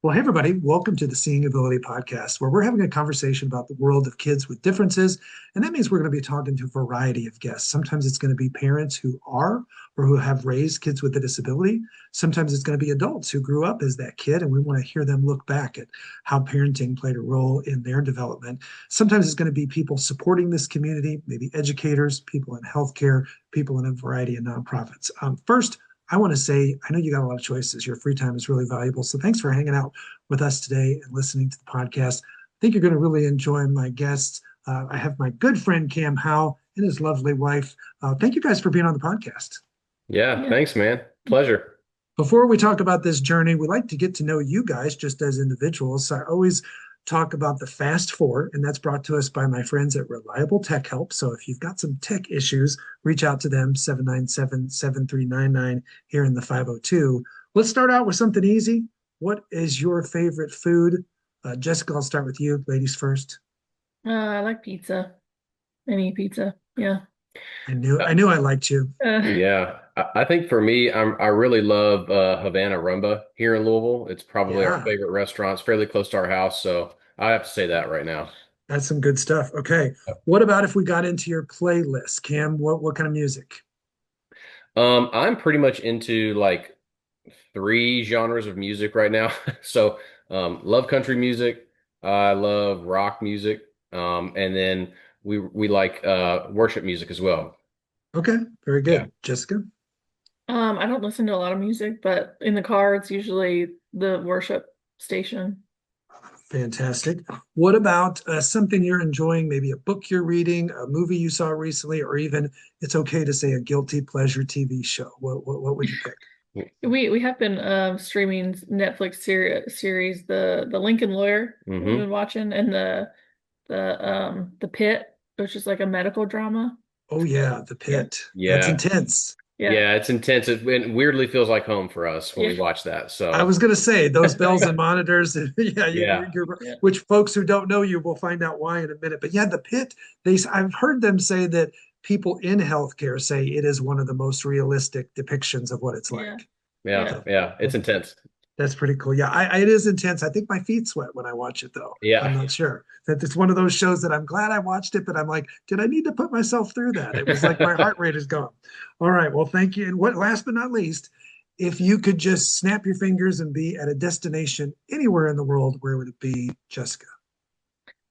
Well, hey, everybody, welcome to the Seeing Ability Podcast, where we're having a conversation about the world of kids with differences. And that means we're going to be talking to a variety of guests. Sometimes it's going to be parents who are or who have raised kids with a disability. Sometimes it's going to be adults who grew up as that kid, and we want to hear them look back at how parenting played a role in their development. Sometimes it's going to be people supporting this community, maybe educators, people in healthcare, people in a variety of nonprofits. First, I want to say, I know you got a lot of choices. Your free time is really valuable. So thanks for hanging out with us today and listening to the podcast. I think you're going to really enjoy my guests. I have my good friend Cam Howe and his lovely wife. Thank you guys for being on the podcast. Yeah, Yeah. thanks, man. Pleasure. Before we talk about this journey, we like to get to know you guys just as individuals. So I always talk about the Fast Four, and that's brought to us by my friends at Reliable Tech Help. So if you've got some tech issues, reach out to them, 797-7399 here in the 502. Let's start out with something easy. What is your favorite food? Jessica, I'll start with you, ladies first. I like pizza. Any pizza. Yeah. I knew I liked you. Uh, Yeah, I think for me, I really love Havana Rumba here in Louisville. It's probably our Yeah, favorite restaurant. It's fairly close to our house, so I have to say that right now. that's some good stuff. Okay. What about if we got into your playlist? Cam, what kind of music? I'm pretty much into like three genres of music right now. So, love country music, I love rock music, and then we like worship music as well. Okay, very Yeah. good. Jessica? I don't listen to a lot of music, but in the car it's usually the worship station. Fantastic. What about something you're enjoying, maybe a book you're reading, a movie you saw recently, or even it's okay to say a guilty pleasure TV show? What would you pick? We have been streaming Netflix series the Lincoln Lawyer we've Hmm. been watching and the Pit, which is like a medical drama. Oh yeah, The Yeah. Pit. That's Yeah. intense. Yeah. Yeah, it's intense. It weirdly feels like home for us when Yeah. we watch that. I So, was going to say those bells and monitors. Yeah, yeah. Yeah. which folks who don't know you will find out why in a minute. But yeah, The Pit. I've heard them say that people in healthcare say it is one of the most realistic depictions of what it's Yeah. like. Yeah. Yeah. So Yeah. It's intense. that's pretty cool. Yeah, it is intense. I think my feet sweat when I watch it, though. I'm Yeah. not sure. That it's one of those shows that I'm glad I watched it, but I'm like, did I need to put myself through that? It was like my heart rate is gone. All right. Well, thank you. And what last but not least, if you could just snap your fingers and be at a destination anywhere in the world, where would it be, Jessica?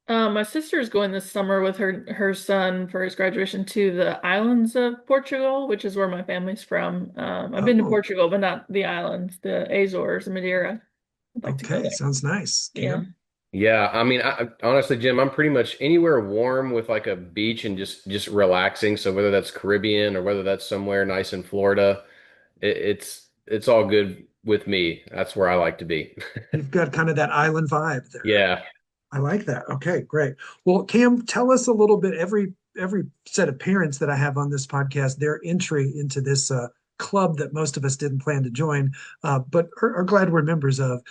My sister is going this summer with her son for his graduation to the islands of Portugal, which is where my family's from. I've been to Oh, Portugal, but not the islands, the Azores and Madeira. I'd like to go okay. there. Sounds nice. Yeah. Cam? Yeah. I mean, honestly, Jim, I'm pretty much anywhere warm with like a beach and just relaxing. So whether that's Caribbean or whether that's somewhere nice in Florida, it's all good with me. That's where I like to be. You've got kind of that island vibe there. Yeah. I like that. Okay, great. Well, Cam, tell us a little bit. Every set of parents that I have on this podcast, their entry into this club that most of us didn't plan to join, but are glad we're members of.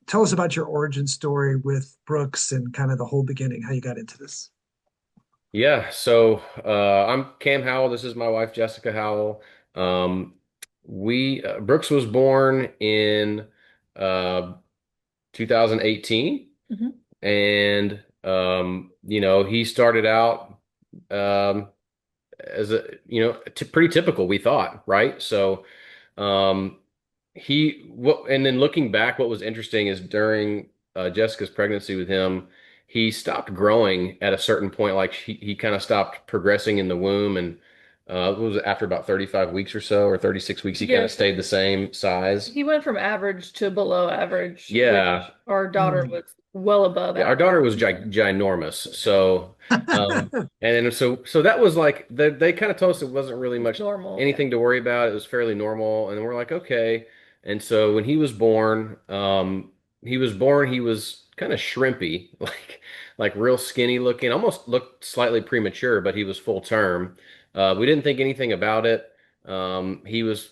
Tell us about your origin story with Brooks and kind of the whole beginning, how you got into this. Yeah, so I'm Cam Howell. This is my wife, Jessica Howell. Um, we Brooks was born in uh, 2018, Hmm. and he started out um, as a t pretty typical, we thought, right? So um, and then looking back, what was interesting is during Jessica's pregnancy with him, he stopped growing at a certain point. Like he kind of stopped progressing in the womb, and what was it, after about 35 weeks or so, or 36 weeks, he kind of Yes. stayed the same size. He went from average to below average, Yeah, which our daughter Mm. was well above yeah. Our average. daughter was ginormous, so and then so that was like they kind of told us it wasn't really It's much normal. Yeah. anything to worry about. It was fairly normal, and we're like, okay. And so when he was kind of shrimpy, like real skinny looking, almost looked slightly premature, but he was full term. We didn't think anything about it. He was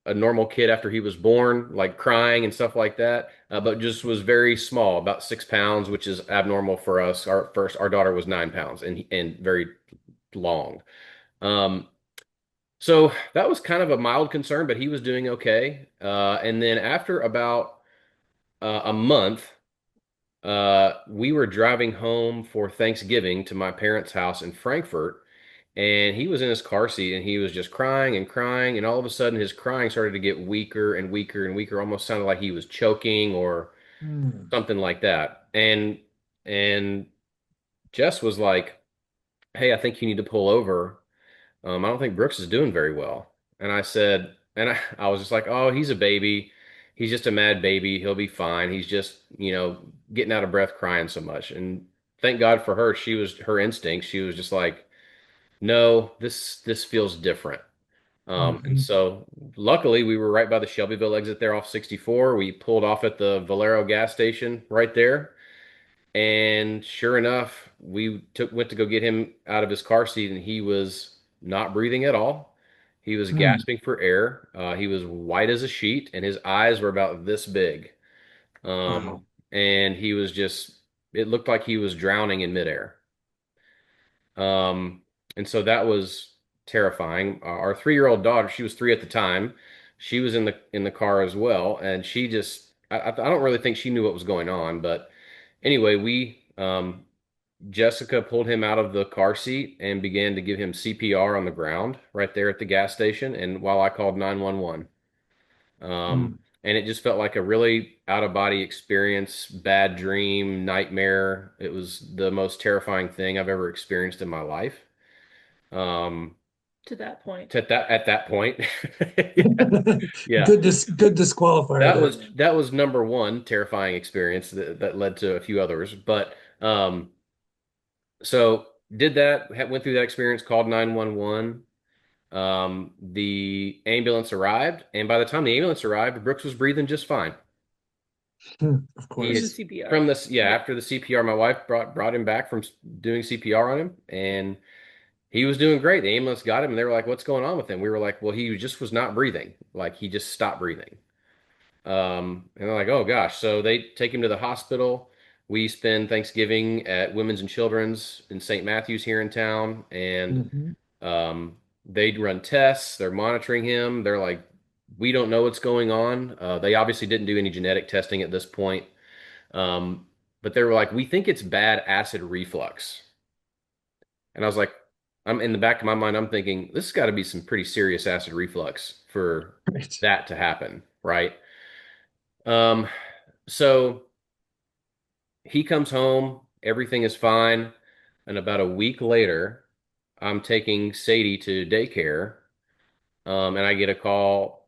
a normal kid after he was born, like crying and stuff like that, but just was very small, about 6 pounds, which is abnormal for us. Our daughter was 9 pounds and very long. Um, so that was kind of a mild concern, but he was doing okay. And then after about a month, we were driving home for Thanksgiving to my parents' house in Frankfurt, and he was in his car seat and he was just crying and crying, and all of a sudden his crying started to get weaker and weaker and weaker, almost sounded like he was choking or Mm. something like that. And Jess was like, "Hey, I think you need to pull over. I don't think Brooks is doing very well." And I said, and I was just like, "Oh, he's a baby. He's just a mad baby. He'll be fine. He's just, getting out of breath crying so much." And thank God for her. She was her instinct. She was just like, "No, this feels different." And Mhm. so luckily we were right by the Shelbyville exit there off 64. We pulled off at the Valero gas station right there. And sure enough, went to go get him out of his car seat, and he was not breathing at all. He was Mm. gasping for air. He was white as a sheet, and his eyes were about this big. Wow. And he was it looked like he was drowning in midair. Um, and so that was terrifying. Our 3-year-old daughter, she was 3 at the time. She was in the car as well, and I don't really think she knew what was going on, but anyway, Jessica pulled him out of the car seat and began to give him CPR on the ground right there at the gas station, and while I called 911. Um, Mm. and it just felt like a really out of body experience, bad dream, nightmare. It was the most terrifying thing I've ever experienced in my life. Um, To that point. at that point, yeah, yeah. Good disqualifier That there. was that was number one terrifying experience that led to a few others. But so did that, went through that experience, called 911. The ambulance arrived, and by the time the ambulance arrived, Brooks was breathing just fine. Of He From had the course. CPR. from this, yeah, Yeah. after the CPR, my wife brought him back from doing CPR on him, and he was doing great. The ambulance got him, and they were like, "What's going on with him?" We were like, "Well, he just was not breathing. Like he just stopped breathing." And they're like, "Oh gosh." So they take him to the hospital. We spend Thanksgiving at Women's and Children's in St. Matthews here in town, and Mhm. they run tests. They're monitoring him. They're like, "We don't know what's going on." They obviously didn't do any genetic testing at this point, um, but they were like, "We think it's bad acid reflux." And I was like, I'm in the back of my mind, I'm thinking, this has got to be some pretty serious acid reflux for Right. that to happen, right? Um, so he comes home, everything is fine. And about a week later, I'm taking Sadie to daycare, and I get a call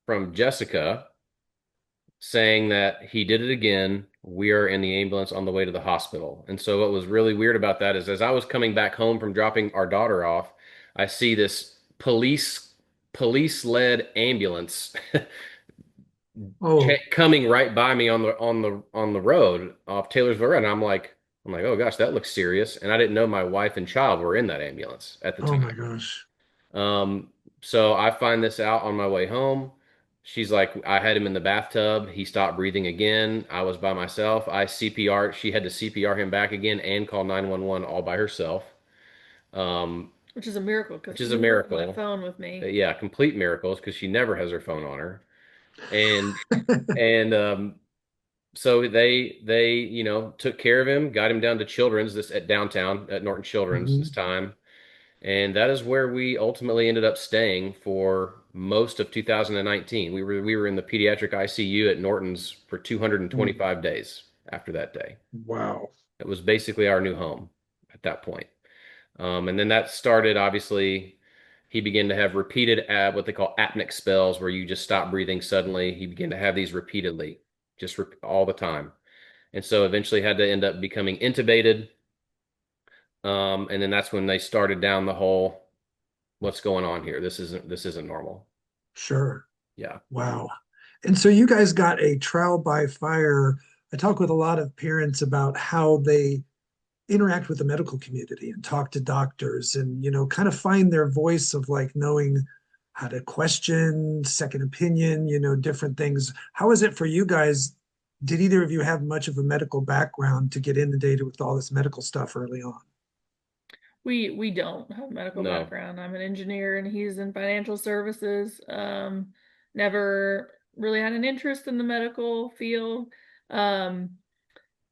from Jessica saying that he did it again. We are in the ambulance on the way to the hospital. And so what was really weird about that is as I was coming back home from dropping our daughter off, I see this police-led ambulance Oh, coming right by me on the road off Taylorsville Road. And I'm like, oh gosh, that looks serious. And I didn't know my wife and child were in that ambulance at the oh time. my gosh. Um, so I find this out on my way home. She's like, I had him in the bathtub. He stopped breathing again. I was by myself. I CPR. She had to CPR him back again and call 911 all by herself, um, Which is a miracle because which is she a didn't leave my miracle. phone with me. Yeah, complete miracles because she never has her phone on her. And and so they took care of him, got him down to Children's this at downtown at Norton Children's this Mhm. time. And that is where we ultimately ended up staying for most of 2019. We were in the pediatric ICU at Norton's for Mm. 225 days after that day. Wow. It was basically our new home at that point. And then that started, obviously, he began to have repeated what they call apneic spells, where you just stop breathing suddenly. He began to have these repeatedly, just all the time. And so eventually had to end up becoming intubated. And then that's when they started down the whole what's going on here? This isn't normal. Sure. Yeah. Wow. And so you guys got a trial by fire. I talk with a lot of parents about how they interact with the medical community and talk to doctors and, kind of find their voice of like knowing how to question, second opinion, different things. How is it for you guys? Did either of you have much of a medical background to get inundated with all this medical stuff early on? We don't have a medical No. background. I'm an engineer and he's in financial services. Never really had an interest in the medical field. Um,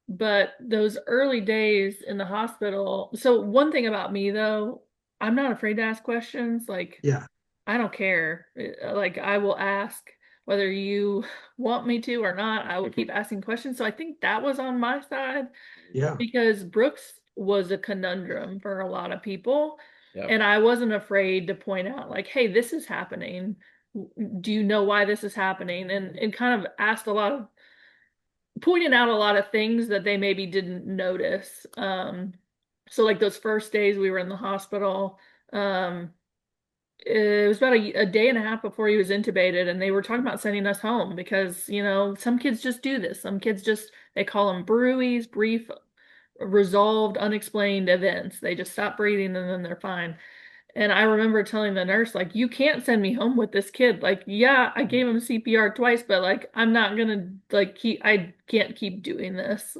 but those early days in the hospital. So one thing about me though, I'm not afraid to ask questions. Like Yeah. I don't care. Like I will ask whether you want me to or not. I will keep asking questions. So I think that was on my side Yeah. because Brooks was a conundrum for a lot of people. Yep. And I wasn't afraid to point out, like, hey, this is happening. Do you know why this is happening? And kind of asked a lot of, pointed out a lot of things that they maybe didn't notice. So like those first days we were in the hospital, it was about a day and a half before he was intubated, and they were talking about sending us home because, some kids just do this. Some kids just, they call them BRUIs, brief resolved unexplained events. They just stop breathing and then they're fine. And I remember telling the nurse, like, you can't send me home with this kid. Like, yeah, I gave him CPR twice, but like, I'm not gonna like I can't keep doing this.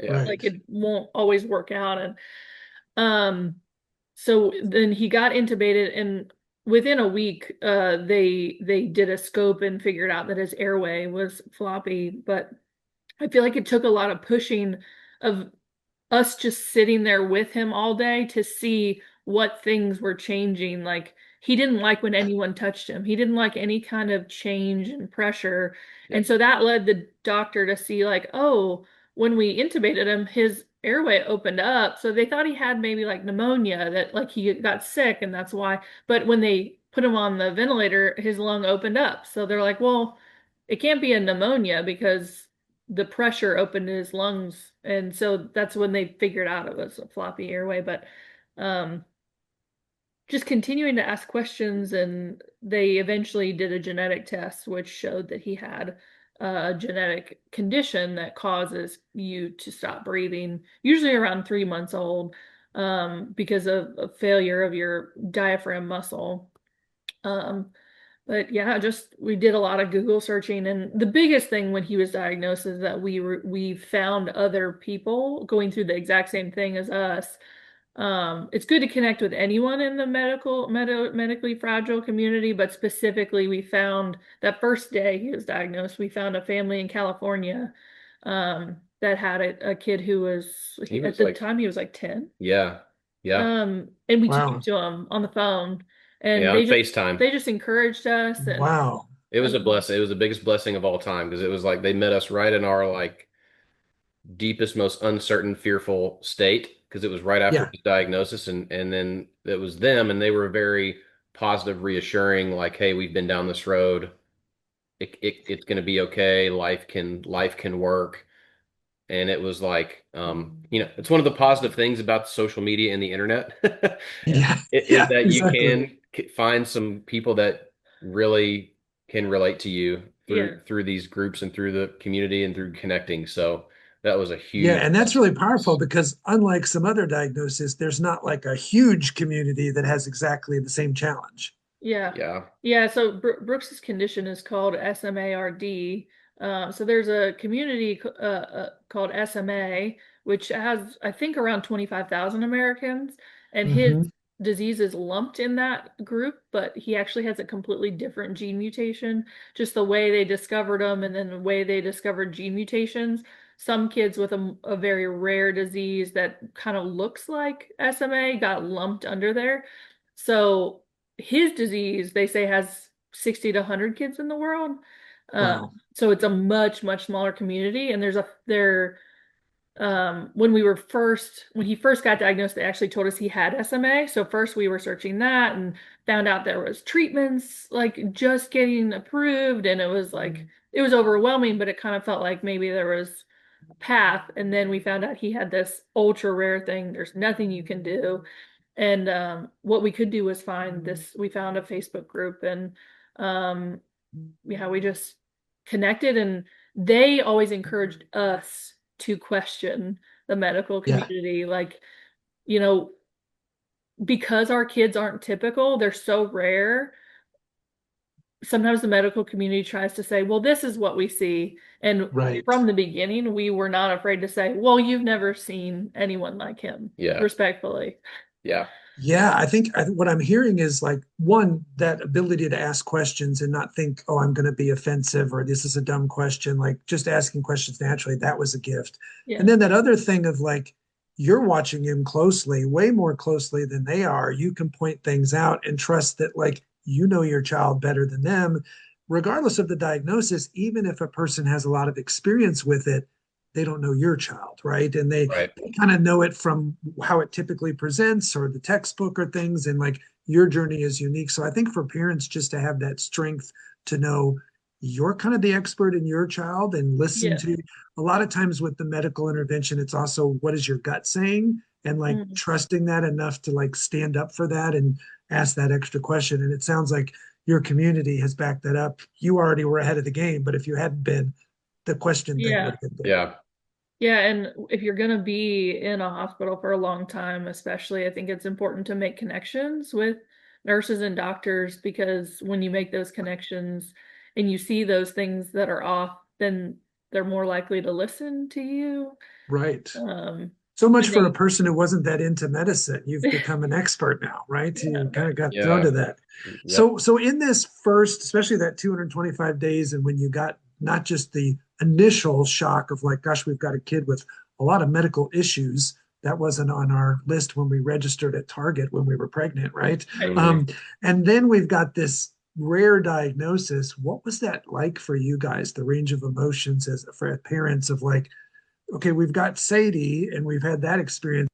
Yeah. Like, Right. it won't always work out. And um, so then he got intubated, and within a week, they did a scope and figured out that his airway was floppy. But I feel like it took a lot of pushing of us just sitting there with him all day to see what things were changing. Like he didn't like when anyone touched him. He didn't like any kind of change and pressure. And Yep. so that led the doctor to see like, oh, when we intubated him, his airway opened up. So they thought he had maybe like pneumonia, that like he got sick and that's why. But when they put him on the ventilator, his lung opened up. So they're like, well, it can't be a pneumonia because the pressure opened his lungs, and so that's when they figured out it was a floppy airway. But um just continuing to ask questions, and they eventually did a genetic test which showed that he had a genetic condition that causes you to stop breathing usually around 3 months old, because of a failure of your diaphragm muscle. um but yeah, just we did a lot of Google searching, and the biggest thing when he was diagnosed is that we found other people going through the exact same thing as us. It's good to connect with anyone in the medically fragile community, but specifically, we found that first day he was diagnosed, we found a family in California, that had a kid who was He at was the like, time he was like 10. yeah, yeah, And we talked Wow. to him on the phone, yeah, and on FaceTime. they just encouraged us. And Wow. It was a um, blessing. It was the biggest blessing of all time because it was like they met us right in our like deepest, most uncertain, fearful state because it was right after Yeah. his diagnosis, and then it was them, and they were very positive, reassuring, like, "Hey, we've been down this road. It's going to be okay. Life can work." And it was like, it's one of the positive things about social media and the internet Yeah. is Yeah. that you Exactly. can find some people that really can relate to you yeah, through these groups and through the community and through connecting. So that was a Yeah, huge and that's really powerful because unlike some other diagnoses, there's not like a huge community that has exactly the same challenge. yeah, yeah. yeah. So Brooks's condition is called SMARD. So there's a community called SMA, which has, I think, around 25,000 Americans, and his Hmm. disease is lumped in that group, but he actually has a completely different gene mutation. Just the way they discovered him, and then the way they discovered gene mutations. Some kids with a very rare disease that kind of looks like SMA got lumped under there. So his disease, they say, has 60 to 100 kids in the world. Wow. So it's a much, much smaller community. And when he first got diagnosed, they actually told us he had SMA. So first we were searching that and found out there was treatments like just getting approved. And it was like, it was overwhelming, but it kind of felt like maybe there was a path. And then we found out he had this ultra rare thing. There's nothing you can do. And what we could do was find this. We found a Facebook group, and um, yeah, we just connected, and they always encouraged us to question the medical Yeah. community. Like, you know, because our kids aren't typical, they're so rare. Sometimes the medical community tries to say, well, this is what we see. And Right. from the beginning, we were not afraid to say, well, you've never seen anyone like him, Yeah. respectfully. Yeah. Yeah, what I'm hearing is like one, that ability to ask questions and not think, oh, I'm going to be offensive or this is a dumb question. Like just asking questions naturally, that was a gift. And Yeah. then that other thing of like, you're watching him closely, way more closely than they are. You can point things out and trust that, like, you know your child better than them, regardless of the diagnosis. Even if a person has a lot of experience with it, they don't know your child, right? And Right. they kind of know it from how it typically presents or the textbook or things. And like your journey is unique. So I think for parents just to have that strength to know you're kind of the expert in your child and listen Yeah. to a lot of times with the medical intervention, it's also what is your gut saying and like Mm. trusting that enough to like stand up for that and ask that extra question. And it sounds like your community has backed that up. You already were ahead of the game, but if you hadn't been, the question thing would Yeah. have been big. Yeah. Yeah, and if you're going to be in a hospital for a long time, especially, I think it's important to make connections with nurses and doctors because when you make those connections and you see those things that are off, then they're more likely to listen to you. Right. Um, So much and for a they, person who wasn't that into medicine. You've become an expert now, right? You yeah, kind of got thrown Yeah. to that. Yep. So in this first, especially that 225 days, and when you got not just the initial shock of like, gosh, we've got a kid with a lot of medical issues. That wasn't on our list when we registered at Target when we were pregnant, right? right. Hmm. Um, and then we've got this rare diagnosis. What was that like for you guys? The range of emotions as for parents of like, okay, we've got Sadie and we've had that experience.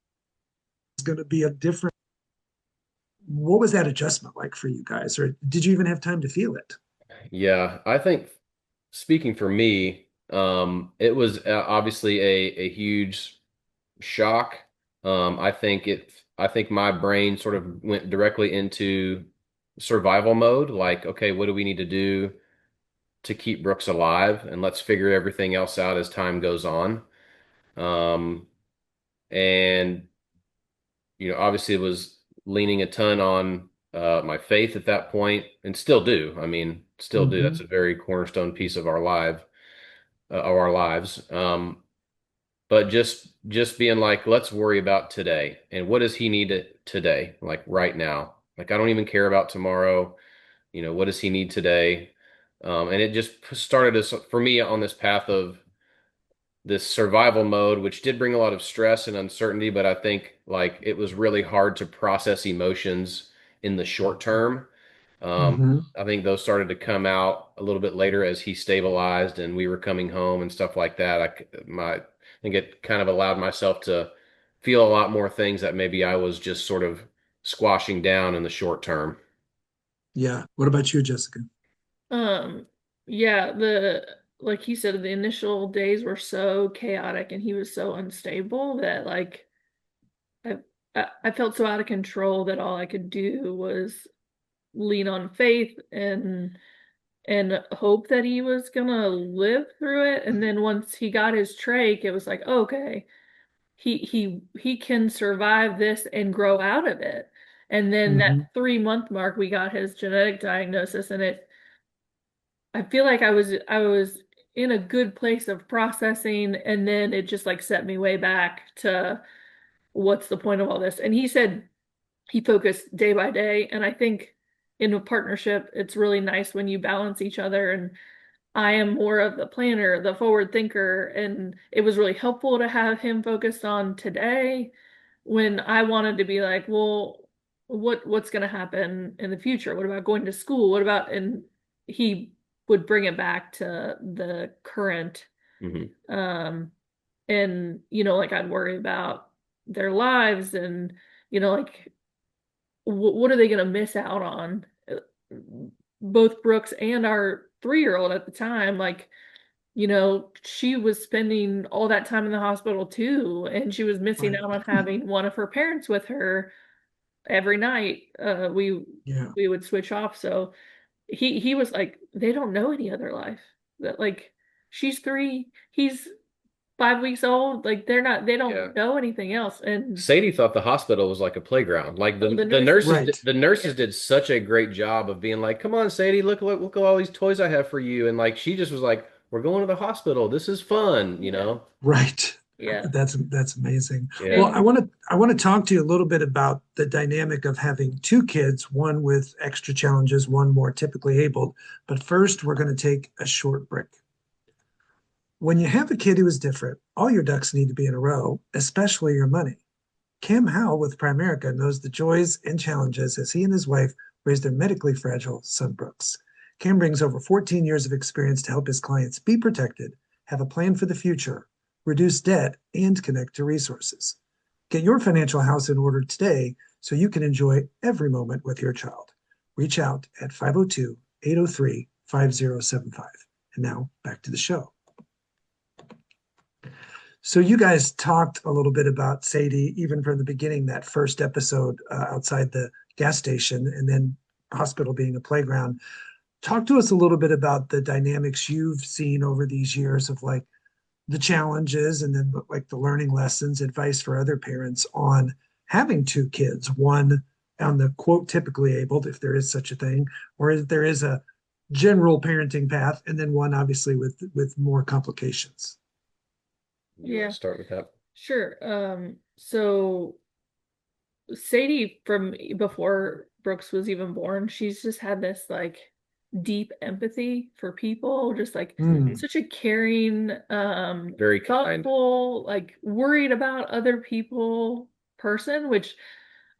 It's going to be a different. What was that adjustment like for you guys? Or did you even have time to feel it? Yeah. I think speaking for me, it was obviously a huge shock. I think my brain sort of went directly into survival mode. Like, okay, what do we need to do to keep Brooks alive? And let's figure everything else out as time goes on. Um, and obviously it was leaning a ton on my faith at that point, and still do. I mean, still do. Mm-hmm. That's a very cornerstone piece of our lives. But just being like, let's worry about today, and what does he need today, like right now? Like, I don't even care about tomorrow. What does he need today? And it just started us for me on this path of this survival mode, which did bring a lot of stress and uncertainty, but I think like it was really hard to process emotions in the short term. Mm-hmm. I think those started to come out a little bit later as he stabilized and we were coming home and stuff like that. I think it kind of allowed myself to feel a lot more things that maybe I was just sort of squashing down in the short term. Yeah. What about you, Jessica? Um, yeah, the like you said, the initial days were so chaotic and he was so unstable that like I I felt so out of control that all I could do was lean on faith and hope that he was gonna live through it. And then once he got his trach, it was like, okay, he can survive this and grow out of it. And then that Mm-hmm. 3 month mark, we got his genetic diagnosis, and I feel like I was in a good place of processing, and then it just like set me way back to what's the point of all this? And he said he focused day by day. And I think in a partnership, it's really nice when you balance each other. And I am more of the planner, the forward thinker. And it was really helpful to have him focused on today when I wanted to be like, well, what's going to happen in the future? What about going to school? What about, and he would bring it back to the current. Hmm. Um, and, like I'd worry about their lives and, like what are they going to miss out on? Both Brooks and our 3-year-old at the time, like, she was spending all that time in the hospital too, and she was missing Right. out on having one of her parents with her every night. Yeah. We would switch off. So he was like, they don't know any other life. That like she's 3, he's 5 weeks old. Like they Yeah. don't know anything else. And Sadie thought the hospital was like a playground. Like oh, the the the nurses, nurses Right. the yeah, nurses did such a great job of being like, "Come on, Sadie, look at all these toys I have for you." And like she just was like, "We're going to the hospital. This is fun," you yeah. know? Right. Yeah. That's amazing. Yeah. Well, And I want to talk to you a little bit about the dynamic of having two kids, one with extra challenges, one more typically abled. But first, we're going to take a short break. When you have a kid who is different, all your ducks need to be in a row, especially your money. Cam Howell with Primerica knows the joys and challenges as he and his wife raise their medically fragile son Brooks. Cam brings over 14 years of experience to help his clients be protected, have a plan for the future, reduce debt, and connect to resources. Get your financial house in order today so you can enjoy every moment with your child. Reach out at 502 803 5075. And now back to the show. So you guys talked a little bit about Sadie, even from the beginning, that first episode outside the gas station, and then hospital being a playground. Talk to us a little bit about the dynamics you've seen over these years of like the challenges and then like the learning lessons, advice for other parents on having two kids, one on the quote typically abled, if there is such a thing, or if there is a general parenting path, and then one obviously with more complications. You want yeah, to start with that? sure. So Sadie from before Brooks was even born, she's just had this like deep empathy for people, just like Mm, such a caring, Very kind. thoughtful, like worried about other people person, which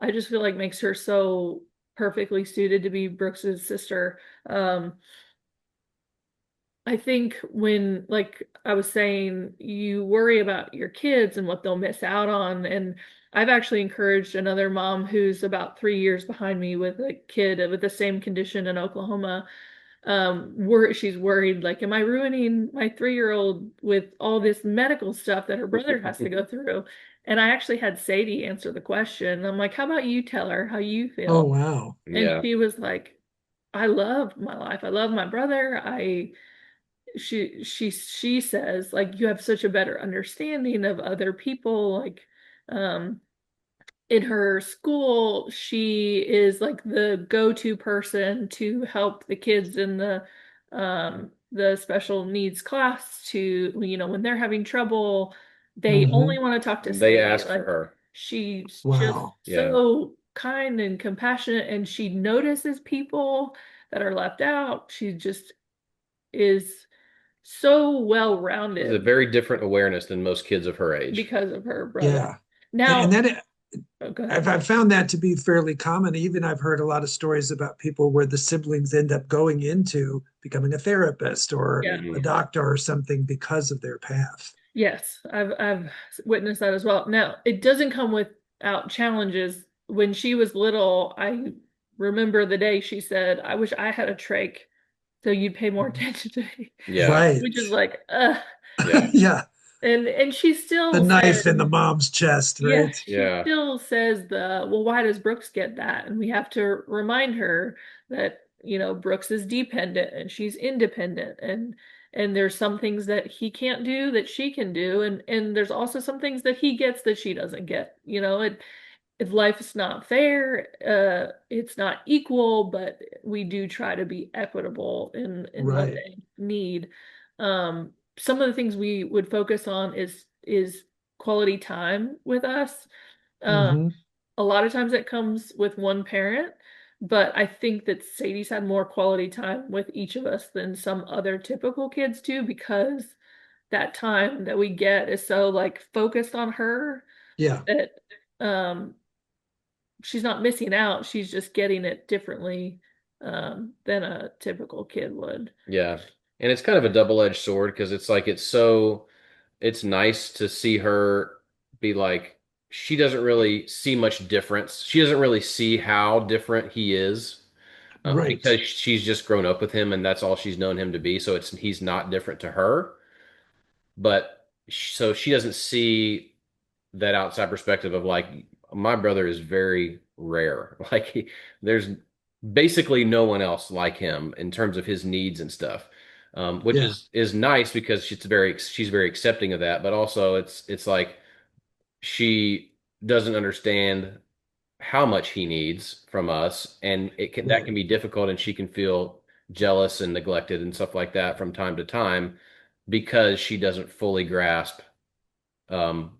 I just feel like makes her so perfectly suited to be Brooks's sister. I think when, like I was saying, you worry about your kids and what they'll miss out on. And I've actually encouraged another mom who's about 3 years behind me with a kid with the same condition in Oklahoma. She's worried, like, am I ruining my 3-year-old with all this medical stuff that her brother has to go through? And I actually had Sadie answer the question. I'm like, how about you tell her how you oh, feel? wow. And Yeah. she was like, I love my life. I love my brother. She says like you have such a better understanding of other people, like um in her school she is like the go-to person to help the kids in the special needs class, to when they're having trouble they Hmm. only want to talk to They Sadie. ask for Like her. she's just Wow. Yeah. so kind and compassionate, and she notices people that are left out. She just is so This is a well-rounded very different awareness than most kids of her age. because of her brother. Yeah. And Now, that oh, go ahead. I've found that to be fairly common. Even I've heard a lot of stories about people where the siblings end up going into becoming a therapist or Yeah. a Hmm. doctor or something because of their path. Yes, I've witnessed that as well. Now, it doesn't come without challenges. When she was little, I remember the day she said, "I wish I had a trach so you'd pay more attention to me," Yeah. which is Right. like, Yeah. Yeah. and she The still knife said, in the mom's chest, yeah, right? she Yeah. still says well, why does Brooks get that? And we have to remind her that, Brooks is dependent and she's independent, and there's some things that he can't do that she can do, and there's also some things that he gets that she doesn't get. If life is not fair, it's not equal, but we do try to be equitable in what Right. they need. Some of the things we would focus on is quality time with us. Um, Hmm. a lot of times it comes with one parent, but I think that Sadie's had more quality time with each of us than some other typical kids do, because that time that we get is so like focused on her Yeah. that um she's not missing out. She's just getting it differently than a typical kid would. Yeah. And it's kind of a double-edged sword because it's nice to see her be like, she doesn't really see much difference. She doesn't really see how different he is, Right. because she's just grown up with him and that's all she's known him to be. So he's not different to her. But so she doesn't see that outside perspective of like, my brother is very rare. Like there's basically no one else like him in terms of his needs and stuff, which Yeah. is nice because she's very accepting of that. But also it's like she doesn't understand how much he needs from us, and that Right. can be difficult, and she can feel jealous and neglected and stuff like that from time to time because she doesn't fully grasp um,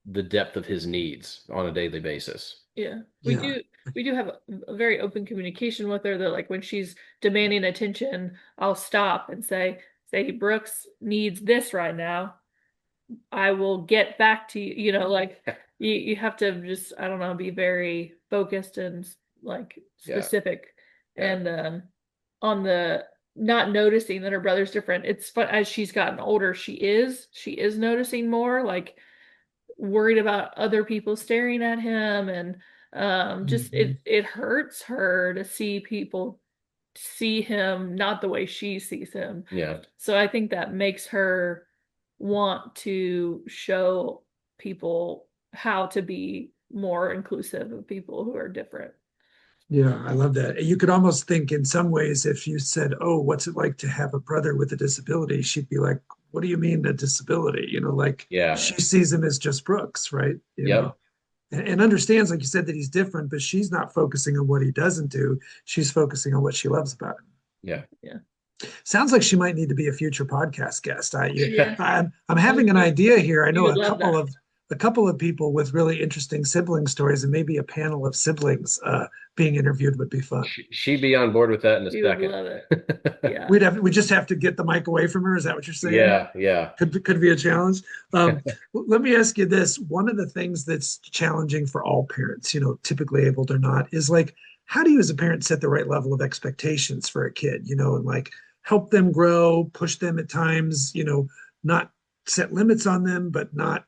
the depth of his needs on a daily basis. Yeah, Yeah. we do have a very open communication with her that like when she's demanding attention, I'll stop and say Brooks needs this right now. I will get back to you. You know, like you have to just, I don't know, be very focused and like Yeah, specific. yeah, And on the not noticing that her brother's different. It's fun as she's gotten older, she is noticing more, like worried about other people staring at him, and just Mhm. it hurts her to see people see him not the way she sees him. yeah. So I think that makes her want to show people how to be more inclusive of people who are different. Yeah, I love that. You could almost think in some ways if you said, "Oh, what's it like to have a brother with a disability?" She'd be like, "What do you mean a disability?" Like Yeah. Yeah. she sees him as just Brooks, right? Yep. And understands, like you said, that he's different, but she's not focusing on what he doesn't do. She's focusing on what she loves about him. Yeah. Yeah. Sounds like she might need to be a future podcast guest. Yeah. I'm having an idea here. I You know would love that. a couple of people with really interesting sibling stories, and maybe a panel of siblings being interviewed would be fun. She'd be on board with that in a You would second. love it. Yeah. We just have to get the mic away from her. Is that what you're saying? Yeah, yeah. Could be a challenge. Let me ask you this. One of the things that's challenging for all parents, typically abled or not, is like, how do you as a parent set the right level of expectations for a kid, and like help them grow, push them at times, not set limits on them, but not,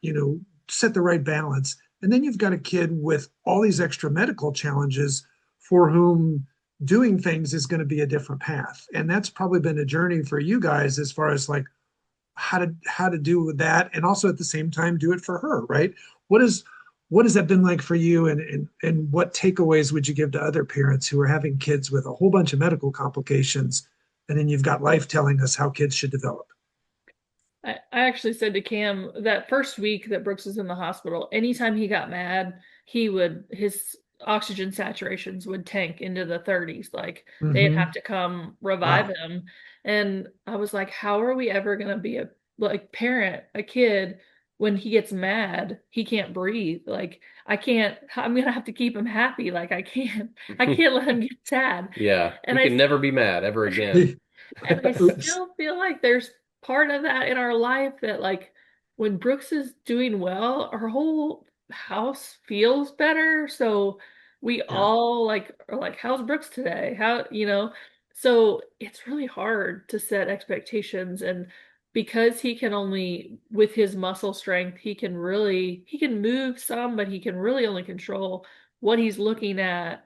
set the right balance. And then you've got a kid with all these extra medical challenges for whom doing things is going to be a different path. And that's probably been a journey for you guys as far as like how to do with that, and also at the same time do it for her, right? What has that been like for you, and what takeaways would you give to other parents who are having kids with a whole bunch of medical complications, and then you've got life telling us how kids should develop? I actually said to Cam that first week that Brooks was in the hospital, anytime he got mad, his oxygen saturations would tank into the 30s. Like they'd have Mm-hmm. to come revive Wow. him. And I was like, how are we ever gonna be a like parent, a kid when he gets mad, he can't breathe. Like I'm gonna have to keep him happy. Like I can't let him get sad. Yeah. And He I can never be mad ever again. and I Oops. still feel like there's part of that in our life that like when Brooks is doing well, our whole house feels better. So we Yeah. all like are like, how's Brooks today? So it's really hard to set expectations, and because he can only with his muscle strength, he can move some, but he can really only control what he's looking at.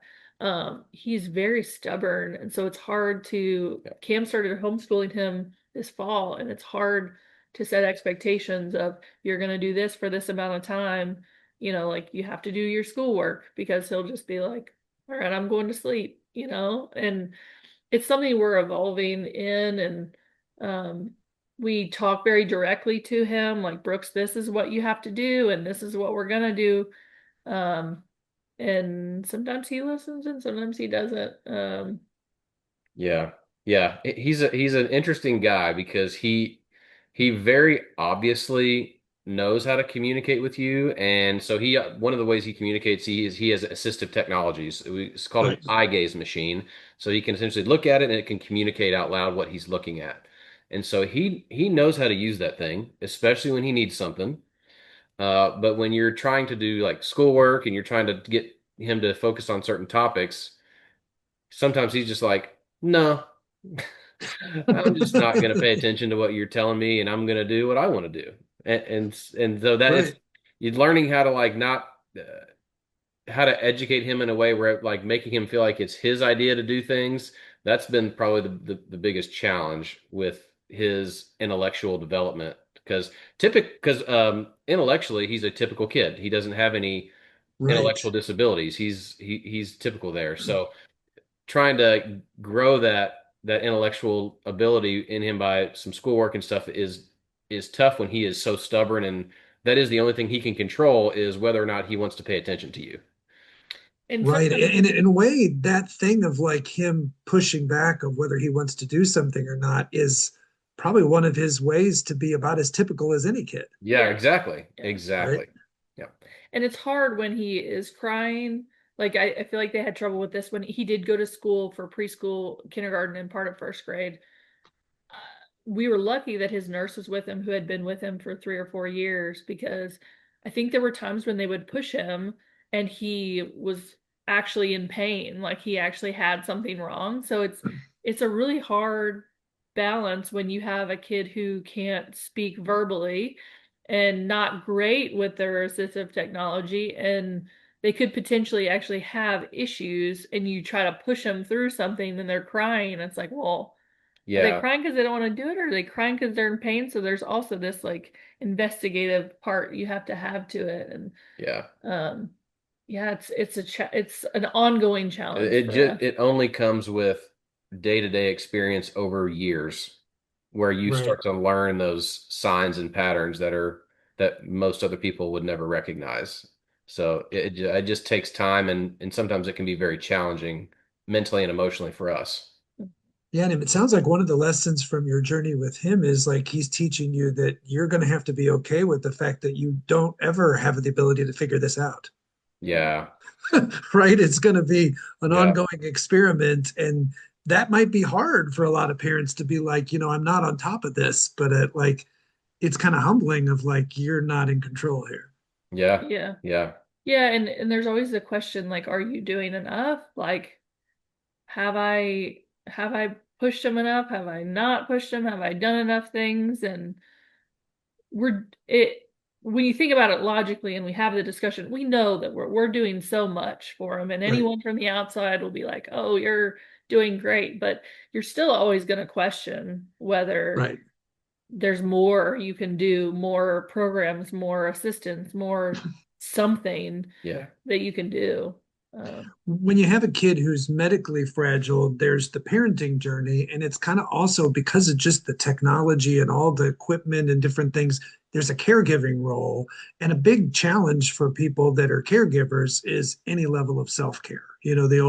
He's very stubborn, and so it's hard to Yeah. Cam started homeschooling him this fall, and it's hard to set expectations of you're going to do this for this amount of time. Like you have to do your schoolwork, because he'll just be like, all right, I'm going to sleep, and it's something we're evolving in. And um we talk very directly to him, like, Brooks, this is what you have to do and this is what we're going to do. um and sometimes he listens and sometimes he doesn't. Yeah. Yeah. He's an interesting guy because he very obviously knows how to communicate with you. And so one of the ways he communicates, he has assistive technologies. It's called an Right. eye gaze machine. So he can essentially look at it and it can communicate out loud what he's looking at. And so he knows how to use that thing, especially when he needs something. But when you're trying to do like schoolwork and you're trying to get him to focus on certain topics, sometimes he's just like, no, I'm just not going to pay attention to what you're telling me, and I'm going to do what I want to do. And so that it's Right. you're learning how to like not how to educate him in a way where like making him feel like it's his idea to do things. That's been probably the biggest challenge with his intellectual development because intellectually he's a typical kid. He doesn't have any Right. intellectual disabilities. He's typical there. So trying to grow that intellectual ability in him by some schoolwork and stuff is tough when he is so stubborn, and that is the only thing he can control is whether or not he wants to pay attention to you. And Right. sometimes And in a way, that thing of like him pushing back of whether he wants to do something or not is probably one of his ways to be about as typical as any kid, Yeah, Yeah. exactly. Yeah. right? Exactly. Yeah. And it's hard when he is crying. Like I feel like they had trouble with this when he did go to school for preschool, kindergarten, and part of first grade. Uh, we were lucky that his nurse was with him, who had been with him for 3 or 4 years, because I think there were times when they would push him and he was actually in pain, like he actually had something wrong. So it's a really hard balance when you have a kid who can't speak verbally and not great with their assistive technology, and they could potentially actually have issues, and you try to push them through something and they're crying, and it's like, well, are they Yeah. crying because they don't want to do it, or are they crying because they're in pain? So there's also this like investigative part you have to it, and Yeah. um, yeah, it's an ongoing challenge It for just us. it only comes with day-to-day experience over years where you Right. start to learn those signs and patterns that most other people would never recognize. So it just takes time, and sometimes it can be very challenging mentally and emotionally for us. Yeah, and it sounds like one of the lessons from your journey with him is like he's teaching you that you're going to have to be okay with the fact that you don't ever have the ability to figure this out, Yeah. Yeah. right? It's going to be an Yeah. ongoing experiment. And that might be hard for a lot of parents to be like, I'm not on top of this, but like, it's kind of humbling of like, you're not in control here. Yeah. Yeah. Yeah. Yeah, and there's always the question like, are you doing enough? Like, have I pushed him enough? Have I not pushed him? Have I done enough things? And we're it when you think about it logically and we have the discussion, we know that we're doing so much for him, and Right. anyone from the outside will be like, "Oh, you're doing great," but you're still always going to question whether Right. there's more you can do, more programs, more assistance, more something Yeah. that you can do. Um, When you have a kid who's medically fragile, there's the parenting journey, and it's kind of also because of just the technology and all the equipment and different things. There's a caregiving role, and a big challenge for people that are caregivers is any level of self-care. The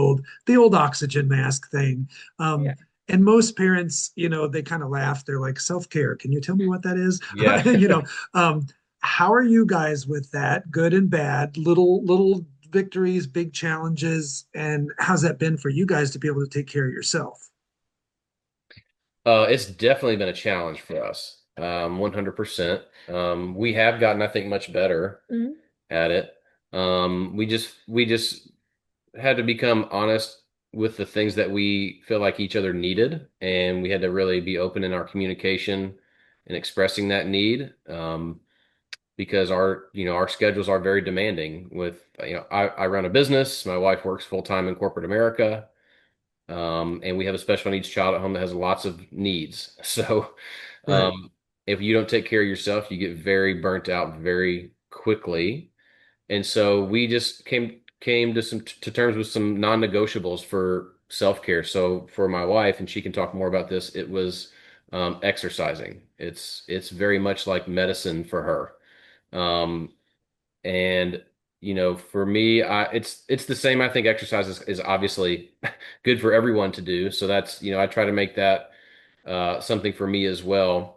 old oxygen mask thing. yeah. And most parents, they kind of laugh. They're like, self-care. Can you tell me what that is? Yeah. Um, how are you guys with that? Good and bad, little victories, big challenges, and how's that been for you guys to be able to take care of yourself? It's definitely been a challenge for us. 100%. We have gotten, I think, much better Mhm. at it. We just had to become honest with the things that we feel like each other needed, and we had to really be open in our communication and expressing that need. Because our schedules are very demanding with, I run a business, my wife works full time in corporate America, and we have a special needs child at home that has lots of needs. So, Right. um, if you don't take care of yourself, you get very burnt out very quickly. And so we just came to terms with some non-negotiables for self-care. So for my wife, and she can talk more about this, it was exercising. It's very much like medicine for her. Um, and for me, it's the same. I think exercise is obviously good for everyone to do. So that's, I try to make that something for me as well.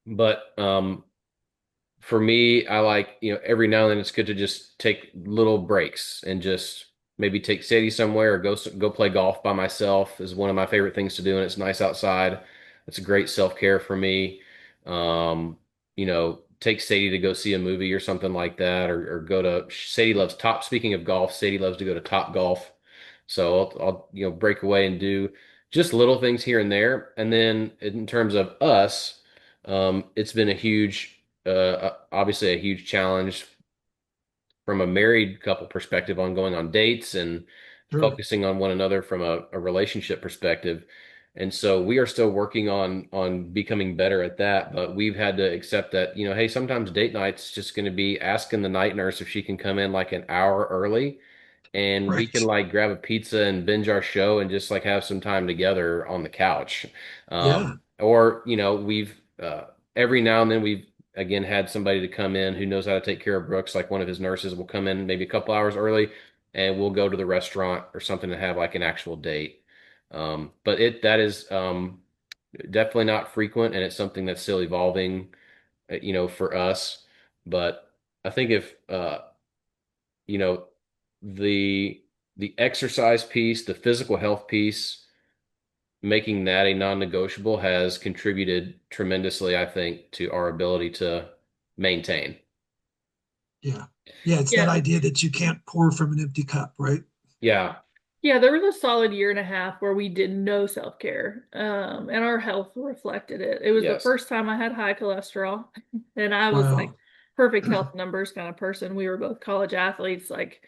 But for me, I like, every now and then it's good to just take little breaks and just maybe take Sadie somewhere or go play golf by myself is one of my favorite things to do, and it's nice outside. It's a great self-care for me. Take Sadie to go see a movie or something like that, or go to Sadie loves top. Speaking of golf, Sadie loves to go to Top Golf. So I'll break away and do just little things here and there. And then in terms of us, it's been obviously a huge challenge from a married couple perspective on going on dates and Sure. focusing on one another from a relationship perspective. And so we are still working on becoming better at that, but we've had to accept that, hey, sometimes date night's just going to be asking the night nurse if she can come in like an hour early, and we can Right. like grab a pizza and binge our show and just like have some time together on the couch. Yeah. Or, we've every now and then we've again had somebody to come in who knows how to take care of Brooks, like one of his nurses will come in maybe a couple hours early, and we'll go to the restaurant or something to have like an actual date. But that is Definitely not frequent, and it's something that's still evolving, for us. But I think if you know, the exercise piece, the physical health piece, making that a non-negotiable has contributed tremendously, I think, to our ability to maintain. Yeah. Yeah, it's that Yeah. idea that you can't pour from an empty cup, right? Yeah. Yeah, there was a solid year and a half where we did no self-care, and our health reflected it. It was the Yes. first time I had high cholesterol, and I was like Wow. perfect health numbers kind of person. We were both college athletes. Like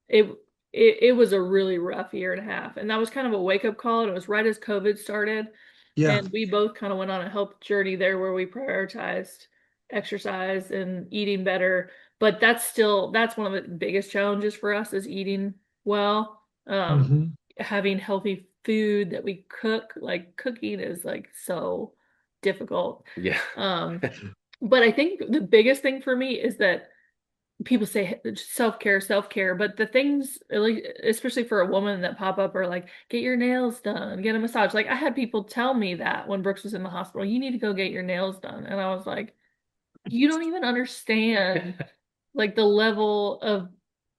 it, it was a really rough year and a half, and that was kind of a wake-up call. And it was right as COVID started, Yeah. and we both kind of went on a health journey there where we prioritized exercise and eating better. But that's one of the biggest challenges for us is eating well. Hmm. Having healthy food that we cook, like cooking is like so difficult. Yeah. Um, but I think the biggest thing for me is that people say self-care, self-care, but the things, like, especially for a woman that pop up are like, get your nails done, get a massage. Like I had people tell me that when Brooks was in the hospital, you need to go get your nails done. And I was like, you don't even understand like the level of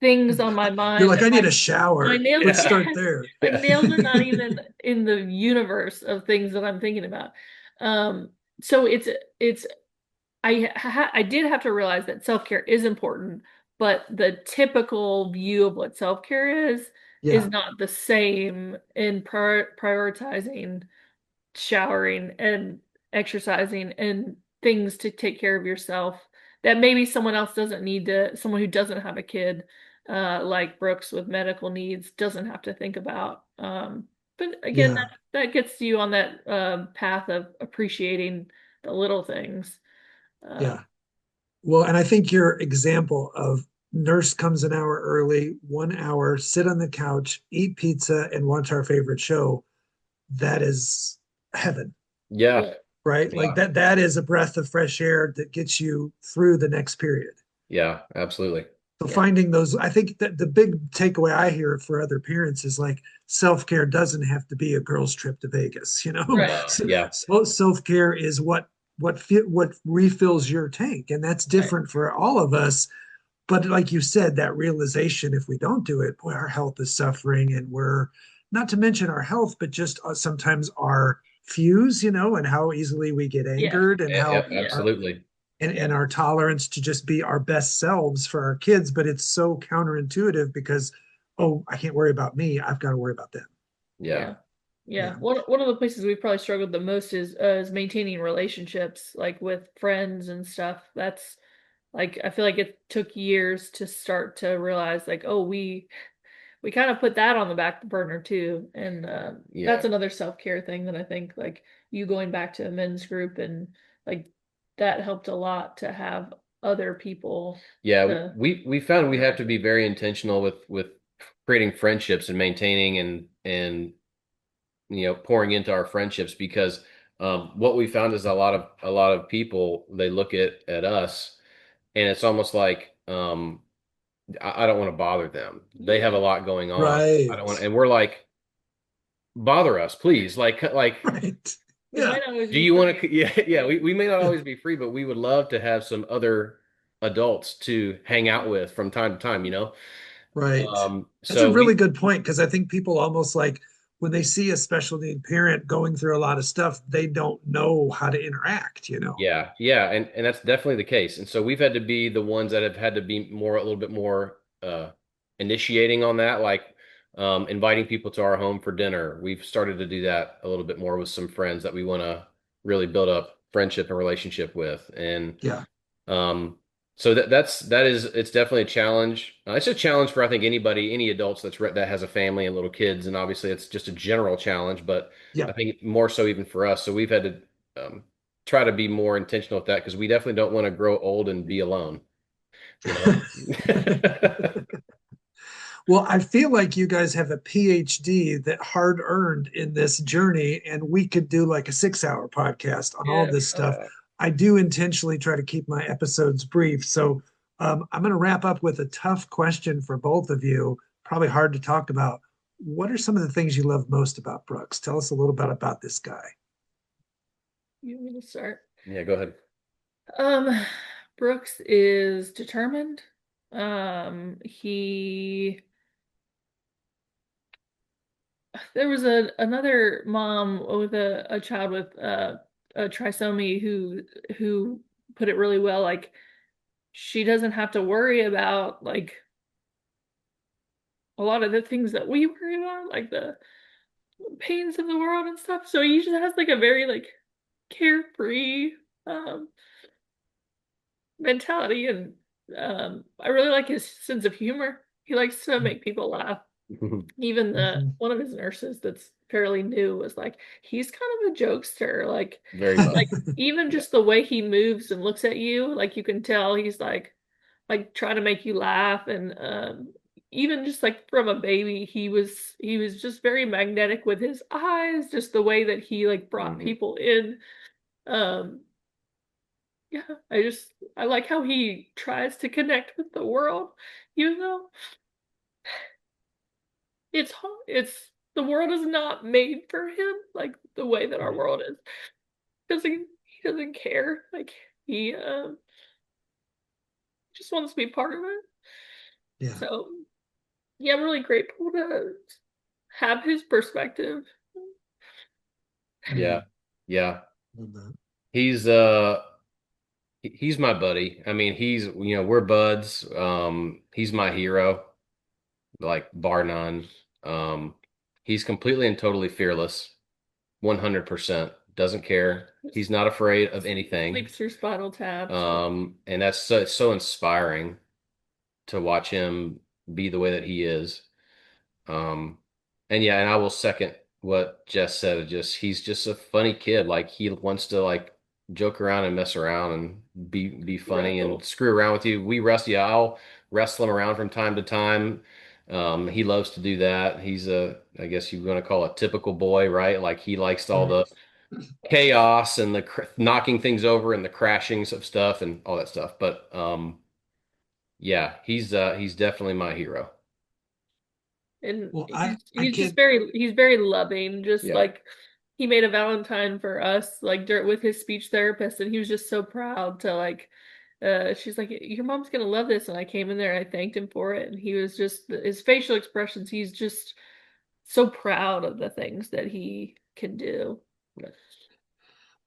things on my You're mind like, that I need a my shower. nails Let's are, start yeah, there. my Yeah. nails are not even in the universe of things that I'm thinking about. Um, so it's I did have to realize that self-care is important, but the typical view of what self-care is Yeah. not the same in prioritizing showering and exercising and things to take care of yourself that maybe someone else doesn't need to, someone who doesn't have a kid, like Brooks with medical needs doesn't have to think about. But again, Yeah. that gets you on that path of appreciating the little things. Uh, Yeah. Well, and I think your example of nurse comes an hour early, 1 hour, sit on the couch, eat pizza, and watch our favorite show, that is heaven, Yeah. yeah, right? Like Yeah. that is a breath of fresh air that gets you through the next period. Yeah. Absolutely. So yeah, finding those, I think that the big takeaway I hear for other parents is like self-care doesn't have to be a girl's trip to Vegas, you know? right, No. Yeah. So self-care is what refills your tank, and that's right, different for all of us. But like you said, that realization, if we don't do it, boy, our health is suffering, and we're not to mention our health, but just sometimes our fuse, and how easily we get yeah, angered, and Yeah. Yeah. how yeah, our Absolutely. and our tolerance to just be our best selves for our kids. But it's so counterintuitive because, oh, I can't worry about me. I've got to worry about them. yeah. Yeah. Yeah, Yeah. one of the places we've probably struggled the most is maintaining relationships, like with friends and stuff. That's like I feel like it took years to start to realize like, oh, we kind of put that on the back burner too, and that's Yeah. another self-care thing that I think like you going back to a men's group and like that helped a lot to have other people Yeah. to We found we have interact to with. be very intentional with creating friendships and maintaining and pouring into our friendships because what we found is a lot of people they look at us and it's almost like I don't want to bother them. They have a Yeah, lot going on. I don't want, Right. and we're like, bother us, please. Like, Right. we Yeah. might not always do be you want free. to? Yeah, yeah. Yeah, We may not Yeah. always be free, but we would love to have some other adults to hang out with from time to time. Right. That's a So really we, good point because I think people almost like when they see a special need parent going through a lot of stuff, they don't know how to interact. yeah, yeah, and that's definitely the case. And so we've had to be the ones that have had to be a little bit more initiating on that, like inviting people to our home for dinner. We've started to do that a little bit more with some friends that we want to really build up friendship and relationship with. And Yeah. um, so it's definitely a challenge. It's a challenge for I think anybody, any adults that has a family and little kids, and obviously it's just a general challenge. But Yeah. I think more so even for us. So we've had to try to be more intentional with that because we definitely don't want to grow old and be alone. You know. Well, I feel like you guys have a PhD that hard earned in this journey, and we could do like a 6 hour podcast on all yeah. this stuff. Uh, I do intentionally try to keep my episodes brief. So I'm going to wrap up with a tough question for both of you, probably hard to talk about. What are some of the things you love most about Brooks? Tell us a little bit about this guy. You want me to start? Yeah, go ahead. Um, Brooks is determined. He there was another mom with a child with a trisomy who put it really well. Like she doesn't have to worry about like a lot of the things that we worry about, like the pains of the world and stuff. So he just has like a very like carefree um mentality, and I really like his sense of humor. He likes to make people laugh. Even the Mhm. one of his nurses that's fairly new was like, he's kind of a jokester. Very much. Like even just the way he moves and looks at you, like you can tell he's like trying to make you laugh. And even just like from a baby, he was just very magnetic with his eyes, just the way that he like brought Mhm. people in. Um, yeah, I like how he tries to connect with the world, even though it's hard. The world is not made for him like the way that our Right. world is. He doesn't care. Like he just wants to be part of it. Yeah. So yeah, I'm really grateful to have his perspective. Mm, Yeah. Yeah. love that. He's he's my buddy. I mean, we're buds. He's my hero, like bar none. Um, he's completely and totally fearless, 100%. Doesn't care. He's not afraid of anything. Sleeps through Spinal Tap. So And that's so inspiring to watch him be the way that he is. Um, and yeah, and I will second what Jess said. He's just a funny kid. Like he wants to like joke around and mess around and be funny and wrestle. screw around with you. Yeah, I'll wrestle him around from time to time. He loves to do that. I guess you want to call it typical boy, right? Like he likes all Right. the chaos and the knocking things over and the crashings of stuff and all that stuff. But yeah, he's definitely my hero. And Well, I can't. he's very loving. Just Yeah. like he made a Valentine for us, like with his speech therapist, and he was just so proud to like. She's like, your mom's gonna love this, and I came in there and I thanked him for it, and he was just his facial expressions. He's just so proud of the things that he can do.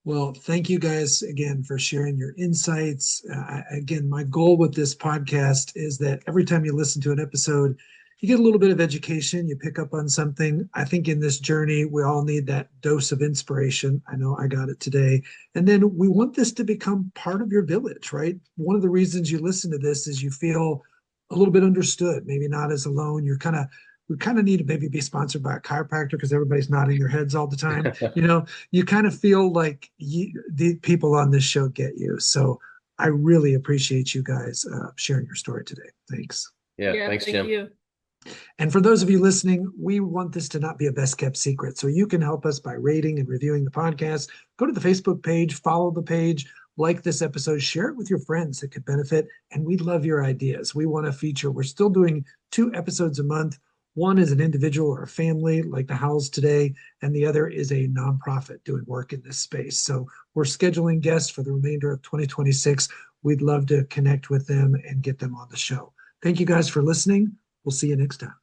Well, thank you guys again for sharing your insights. Again, my goal with this podcast is that every time you listen to an episode, you get a little bit of education, you pick up on something. I think in this journey, we all need that dose of inspiration. I know I got it today. And then we want this to become part of your village, right? One of the reasons you listen to this is you feel a little bit understood, maybe not as alone. We kind of need to maybe be sponsored by a chiropractor because everybody's nodding their heads all the time. You kind of feel like the people on this show get you. So I really appreciate you guys sharing your story today. Thanks. Yeah, Yeah, thanks, thank Jim. you. And for those of you listening, we want this to not be a best kept secret. So you can help us by rating and reviewing the podcast. Go to the Facebook page, follow the page, like this episode, share it with your friends that could benefit. And we love your ideas. We want to feature, we're still doing 2 episodes a month. One is an individual or a family like the Howells today, and the other is a nonprofit doing work in this space. So we're scheduling guests for the remainder of 2026. We'd love to connect with them and get them on the show. Thank you guys for listening. We'll see you next time.